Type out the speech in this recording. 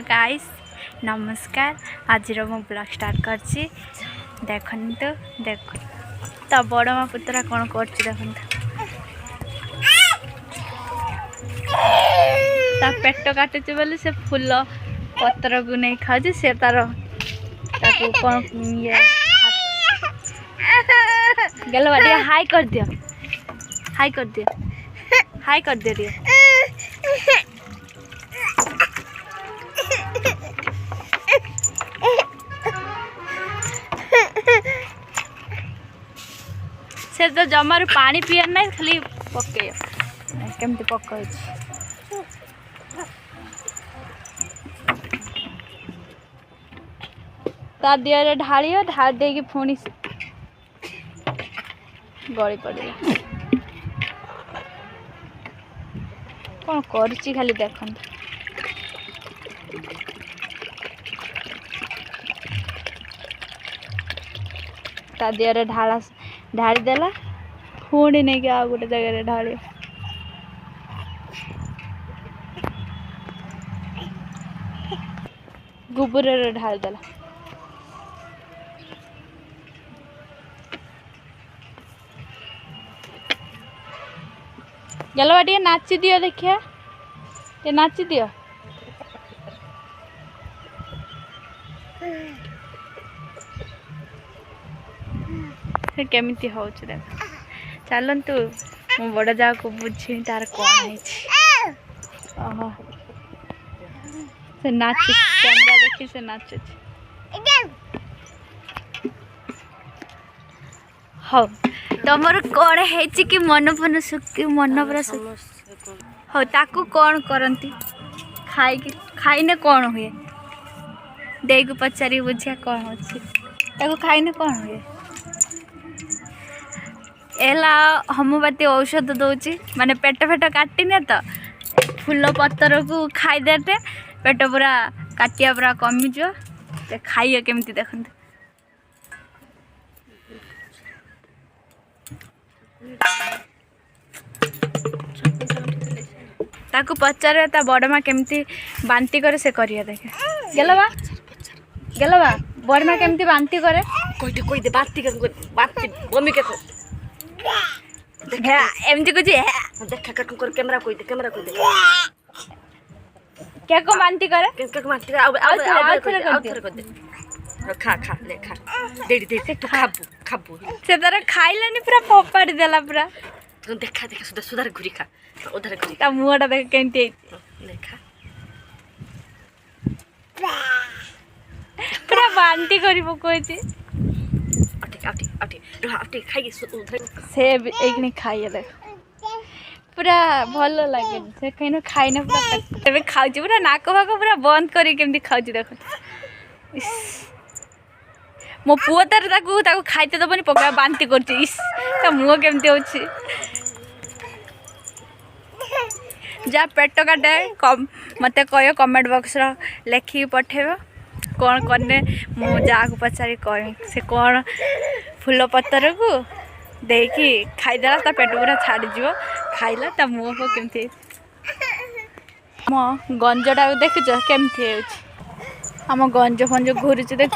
Guys नमस्कार। आज मो ब्लॉग स्टार्ट करछि। देखन तो देख तो बड़ मा पुतरा कौन कर देखन ता पेट काटुचे बोली से फूल पत्र को नहीं खाऊ से तार कौन ये गल बाटिया हाई कर दियो हाई कर दियो हाई कर दे दियो। से तो जमार पानी पियार ना खाली पके केमती पक ता दिया ढालियो ढाल दे कि पुणी गली पड़े कौन करची खाली देखन ता दिया ढाला ढाली देला पुणी नहीं कि आ गोटे जगह ढाली गोबर ढाल देला गलवा टे नाची दियो देखिया टे नाची दियो केमिति हो देख चलतु मो बड़ जा को बुझी तार कौन है से नाच कैमरा देखी से नाच हो तमर कौन है कि मन फन सुखी मन पूरा हो ताकू कौन करती खाइने कौन हुए दे को पचारि बुझिया कौन अच्छी ताकू खाइने कौन हुए एला होम्योपैथी औषध दौची माने पेट फेट काटिने तो फूल पतर को खाईदे पेट पूरा काटिया पूरा कमिज खाइए केमती देखते ताकू पचारे ता बड़ माँ केमती बांती करे से करिया देखे गेलबा बड़ माँ केमती बांती करे कोई दे बांती मम्मी के एमती कुछ देख कर कैमरा कोई दे क्या को बांती करे के बांती कर दे खा खा ले खा दे तू खाबू से तार खाइलानी पूरा फोपाड़ी देला पूरा तू देखा सुधार घुरी खा उधर घुरी ता मुहटा देख केमती ले खा पूरा बांती करी पकोइछि खाई उधर से एक खाइए देख पूरा भल लगे से कहीं खाइना पूरा खाऊ पूरा नाक भाग पूरा बंद करके खाऊ देख मो पुओ तार खाइते दबनी पका बांती कर मुह केमती हो जा पेट काटे मत कह कमेंट बॉक्स लेखिक पठेब कौन करने मो जा को पचारि कह से कौन फूल पतर को देखी खाईदेला ता पेट पूरा छाड़ीज खाइला ता मुह को केमती मो गंजटा देखुच केमती आम गंज फंज घूरुच देख